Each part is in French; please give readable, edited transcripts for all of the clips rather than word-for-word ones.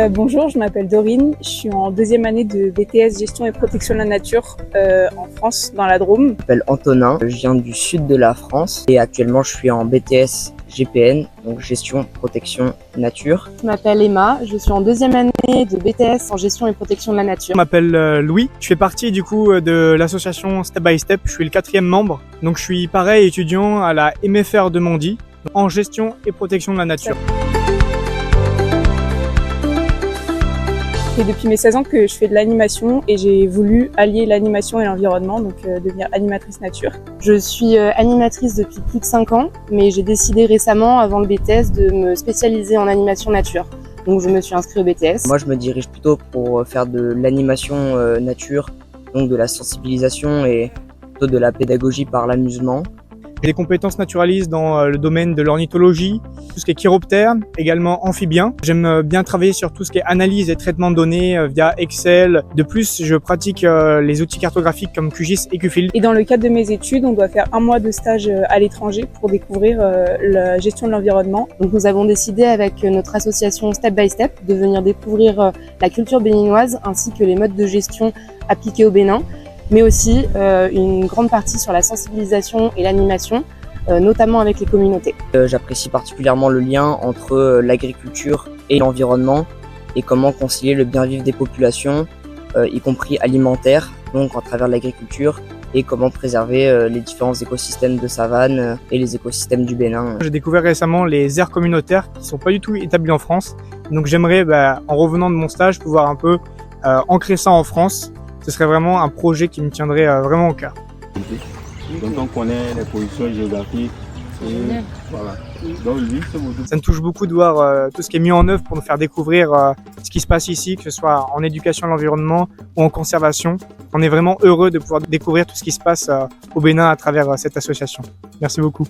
Bonjour, je m'appelle Dorine, je suis en deuxième année de BTS Gestion et Protection de la Nature en France, dans la Drôme. Je m'appelle Antonin, je viens du sud de la France et actuellement je suis en BTS GPN, donc Gestion, Protection, Nature. Je m'appelle Emma, je suis en deuxième année de BTS en Gestion et Protection de la Nature. Je m'appelle Louis, je fais partie du coup de l'association Step by Step, je suis le 4e membre. Donc je suis pareil étudiant à la MFR de Mondy en Gestion et Protection de la Nature. C'est depuis mes 16 ans que je fais de l'animation et j'ai voulu allier l'animation et l'environnement, donc devenir animatrice nature. Je suis animatrice depuis plus de 5 ans, mais j'ai décidé récemment, avant le BTS, de me spécialiser en animation nature. Donc je me suis inscrite au BTS. Moi je me dirige plutôt pour faire de l'animation nature, donc de la sensibilisation et plutôt de la pédagogie par l'amusement. J'ai des compétences naturalistes dans le domaine de l'ornithologie, tout ce qui est chiroptère, également amphibien. J'aime bien travailler sur tout ce qui est analyse et traitement de données via Excel. De plus, je pratique les outils cartographiques comme QGIS et QField. Et dans le cadre de mes études, on doit faire 1 mois de stage à l'étranger pour découvrir la gestion de l'environnement. Donc nous avons décidé avec notre association Step by Step de venir découvrir la culture béninoise ainsi que les modes de gestion appliqués au Bénin, mais aussi une grande partie sur la sensibilisation et l'animation, notamment avec les communautés. J'apprécie particulièrement le lien entre l'agriculture et l'environnement et comment concilier le bien vivre des populations, y compris alimentaires, donc à travers l'agriculture, et comment préserver les différents écosystèmes de savane et les écosystèmes du Bénin. J'ai découvert récemment les aires communautaires qui ne sont pas du tout établies en France. Donc j'aimerais, en revenant de mon stage, pouvoir un peu ancrer ça en France. Ce serait vraiment un projet qui me tiendrait vraiment au cœur. Donc on connaît les positions géographiques et voilà. Donc lui, ça me touche beaucoup de voir tout ce qui est mis en œuvre pour nous faire découvrir ce qui se passe ici, que ce soit en éducation à l'environnement ou en conservation. On est vraiment heureux de pouvoir découvrir tout ce qui se passe au Bénin à travers cette association. Merci beaucoup.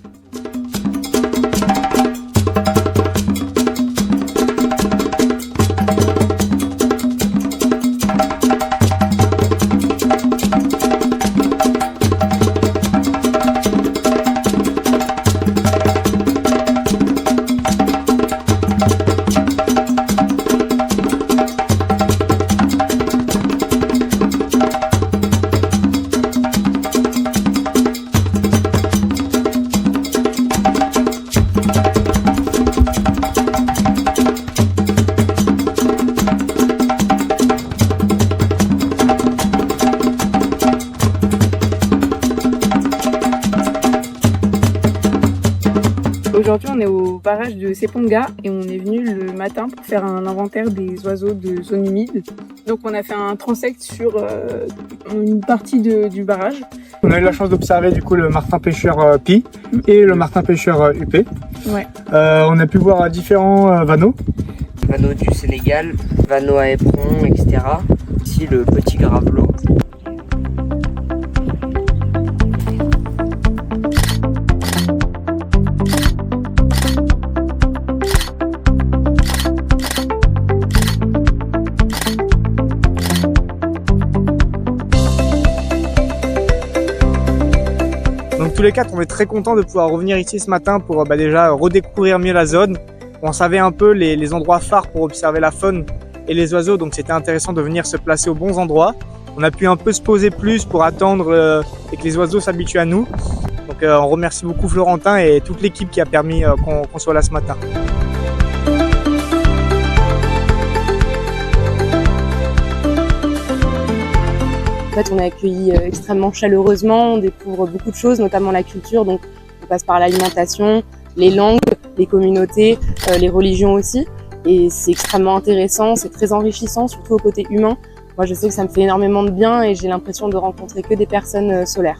Aujourd'hui, on est au barrage de Seponga et on est venu le matin pour faire un inventaire des oiseaux de zone humide. Donc on a fait un transect sur une partie du barrage. On a eu la chance d'observer du coup le martin pêcheur Pi et le martin pêcheur UP. Ouais. On a pu voir différents vanneaux. Vanneau du Sénégal, vanneau à éperon, etc. Ici le petit gravelot. Donc tous les 4, on est très contents de pouvoir revenir ici ce matin pour déjà redécouvrir mieux la zone. On savait un peu les endroits phares pour observer la faune et les oiseaux, donc c'était intéressant de venir se placer aux bons endroits. On a pu un peu se poser plus pour attendre et que les oiseaux s'habituent à nous. Donc on remercie beaucoup Florentin et toute l'équipe qui a permis qu'on soit là ce matin. En fait, on est accueillis extrêmement chaleureusement, on découvre beaucoup de choses, notamment la culture. Donc, on passe par l'alimentation, les langues, les communautés, les religions aussi. Et c'est extrêmement intéressant, c'est très enrichissant, surtout au côté humain. Moi, je sais que ça me fait énormément de bien et j'ai l'impression de rencontrer que des personnes solaires.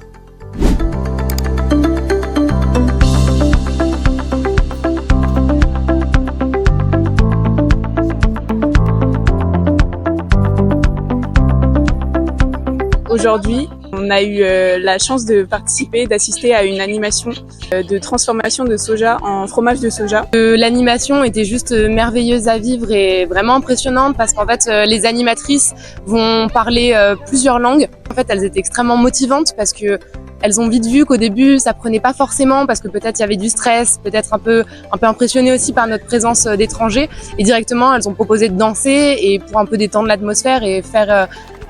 Aujourd'hui, on a eu la chance de participer, d'assister à une animation de transformation de soja en fromage de soja. L'animation était juste merveilleuse à vivre et vraiment impressionnante parce qu'en fait, les animatrices vont parler plusieurs langues. En fait, elles étaient extrêmement motivantes parce que elles ont vite vu qu'au début, ça prenait pas forcément parce que peut-être il y avait du stress, peut-être un peu impressionnées aussi par notre présence d'étrangers. Et directement, elles ont proposé de danser et pour un peu détendre l'atmosphère et faire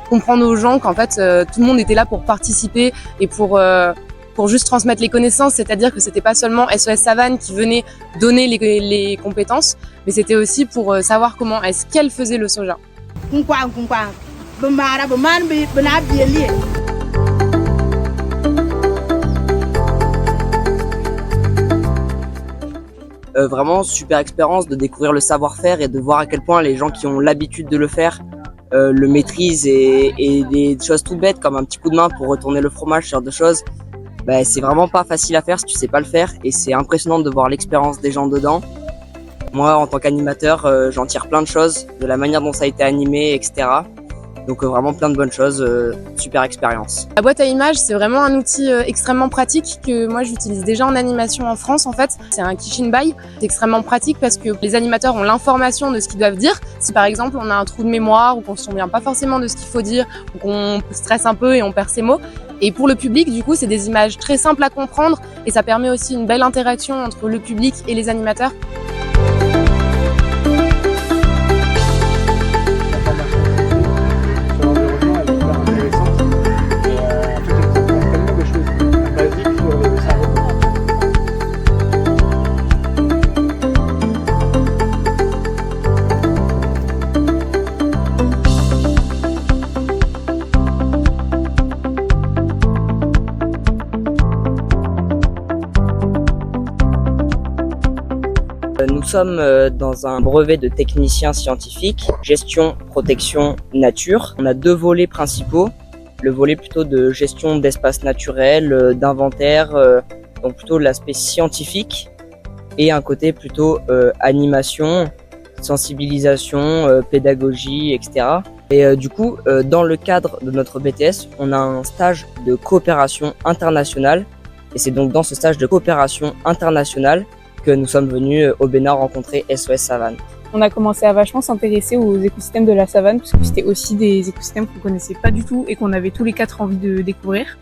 comprendre aux gens qu'en fait, tout le monde était là pour participer et pour juste transmettre les connaissances, c'est-à-dire que c'était pas seulement SOS Savane qui venait donner les compétences, mais c'était aussi pour savoir comment est-ce qu'elle faisait le soja. Vraiment super expérience de découvrir le savoir-faire et de voir à quel point les gens qui ont l'habitude de le faire le maîtrisent et des choses tout bêtes comme un petit coup de main pour retourner le fromage, ce genre de choses. Bah, c'est vraiment pas facile à faire si tu sais pas le faire et c'est impressionnant de voir l'expérience des gens dedans. Moi, en tant qu'animateur, j'en tire plein de choses, de la manière dont ça a été animé, etc. Donc vraiment plein de bonnes choses, super expérience. La boîte à images, c'est vraiment un outil extrêmement pratique que moi j'utilise déjà en animation en France en fait. C'est un Kishin By, c'est extrêmement pratique parce que les animateurs ont l'information de ce qu'ils doivent dire. Si par exemple on a un trou de mémoire ou qu'on se souvient pas forcément de ce qu'il faut dire ou qu'on stresse un peu et on perd ses mots. Et pour le public, du coup, c'est des images très simples à comprendre et ça permet aussi une belle interaction entre le public et les animateurs. Nous sommes dans un brevet de technicien scientifique, gestion, protection, nature. On a deux volets principaux. Le volet plutôt de gestion d'espace naturel, d'inventaire, donc plutôt l'aspect scientifique, et un côté plutôt animation, sensibilisation, pédagogie, etc. Et du coup, dans le cadre de notre BTS, on a un stage de coopération internationale. Et c'est donc dans ce stage de coopération internationale que nous sommes venus au Bénin rencontrer SOS Savane. On a commencé à vachement s'intéresser aux écosystèmes de la savane parce que c'était aussi des écosystèmes qu'on connaissait pas du tout et qu'on avait tous les quatre envie de découvrir.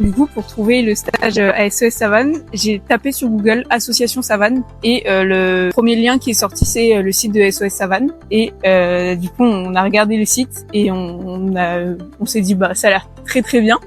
Du coup, pour trouver le stage à SOS Savane, j'ai tapé sur Google Association Savane et le premier lien qui est sorti, c'est le site de SOS Savane. Et du coup, on a regardé le site et on s'est dit bah ça a l'air très très bien.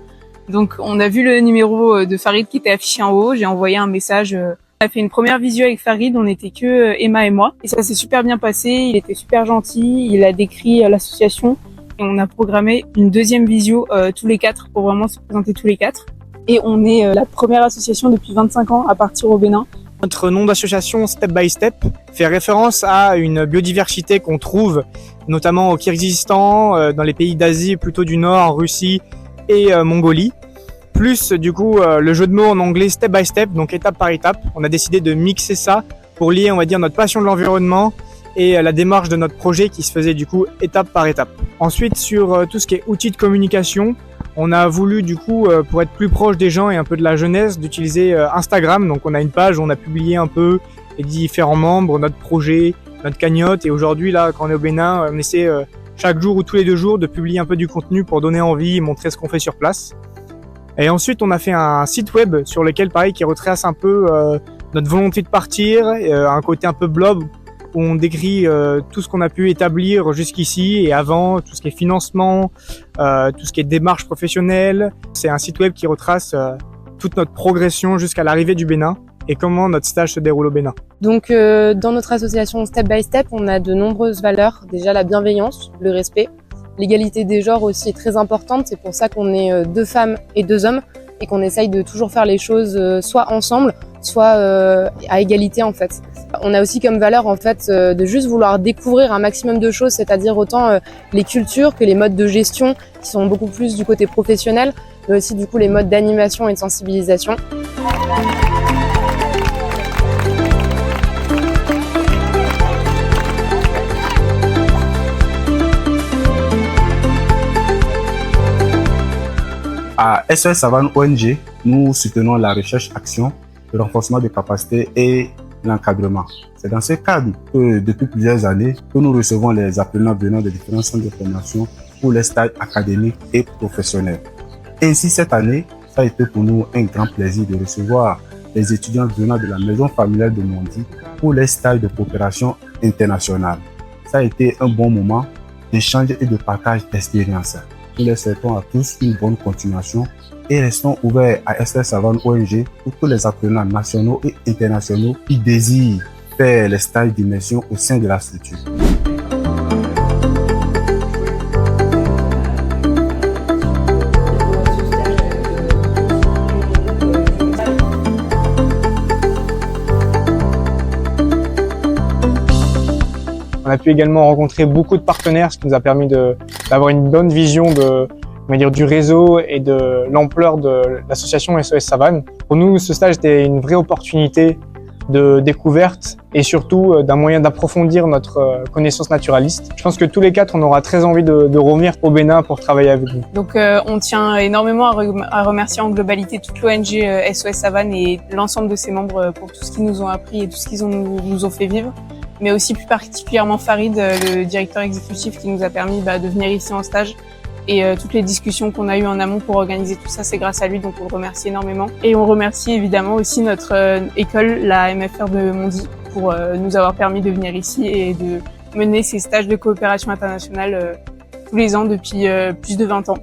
Donc, on a vu le numéro de Farid qui était affiché en haut. J'ai envoyé un message. On a fait une première visio avec Farid, on n'était que Emma et moi. Et ça s'est super bien passé, il était super gentil, il a décrit l'association. Et on a programmé une deuxième visio tous les quatre pour vraiment se présenter tous les quatre. Et on est la première association depuis 25 ans à partir au Bénin. Notre nom d'association Step by Step fait référence à une biodiversité qu'on trouve notamment au Kyrgyzstan, dans les pays d'Asie plutôt du Nord, en Russie et Mongolie. Plus du coup le jeu de mots en anglais step by step, donc étape par étape. On a décidé de mixer ça pour lier, on va dire, notre passion de l'environnement et la démarche de notre projet qui se faisait du coup étape par étape. Ensuite, sur tout ce qui est outils de communication, on a voulu du coup, pour être plus proche des gens et un peu de la jeunesse, d'utiliser Instagram. Donc on a une page où on a publié un peu les différents membres, notre projet, notre cagnotte. Et aujourd'hui, là, quand on est au Bénin, on essaie chaque jour ou tous les 2 jours de publier un peu du contenu pour donner envie et montrer ce qu'on fait sur place. Et ensuite, on a fait un site web sur lequel, pareil, qui retrace un peu notre volonté de partir, un côté un peu blob, où on décrit tout ce qu'on a pu établir jusqu'ici et avant, tout ce qui est financement, tout ce qui est démarche professionnelle. C'est un site web qui retrace toute notre progression jusqu'à l'arrivée du Bénin et comment notre stage se déroule au Bénin. Donc, dans notre association Step by Step, on a de nombreuses valeurs. Déjà, la bienveillance, le respect. L'égalité des genres aussi est très importante, c'est pour ça qu'on est 2 femmes et 2 hommes et qu'on essaye de toujours faire les choses soit ensemble, soit à égalité en fait. On a aussi comme valeur en fait de juste vouloir découvrir un maximum de choses, c'est-à-dire autant les cultures que les modes de gestion qui sont beaucoup plus du côté professionnel, mais aussi du coup les modes d'animation et de sensibilisation. À SOS Savane ONG, nous soutenons la recherche-action, le renforcement des capacités et l'encadrement. C'est dans ce cadre que, depuis plusieurs années, que nous recevons les apprenants venant de différents centres de formation pour les stages académiques et professionnels. Ainsi, cette année, Ça a été pour nous un grand plaisir de recevoir les étudiants venant de la maison familiale de Mondi pour les stages de coopération internationale. Ça a été un bon moment d'échange et de partage d'expériences. Nous les souhaitons à tous une bonne continuation et restons ouverts à SOS Savane ONG pour tous les apprenants nationaux et internationaux qui désirent faire les stages d'immersion au sein de la structure. On a pu également rencontrer beaucoup de partenaires, ce qui nous a permis d'avoir une bonne vision du réseau et de l'ampleur de l'association SOS Savane. Pour nous, ce stage était une vraie opportunité de découverte et surtout d'un moyen d'approfondir notre connaissance naturaliste. Je pense que tous les quatre, on aura très envie de revenir au Bénin pour travailler avec vous. Donc on tient énormément à remercier en globalité toute l'ONG SOS Savane et l'ensemble de ses membres pour tout ce qu'ils nous ont appris et tout ce qu'ils nous ont fait vivre. Mais aussi plus particulièrement Farid, le directeur exécutif qui nous a permis de venir ici en stage. Et toutes les discussions qu'on a eues en amont pour organiser tout ça, c'est grâce à lui, donc on le remercie énormément. Et on remercie évidemment aussi notre école, la MFR de Mondi, pour nous avoir permis de venir ici et de mener ces stages de coopération internationale tous les ans depuis plus de 20 ans.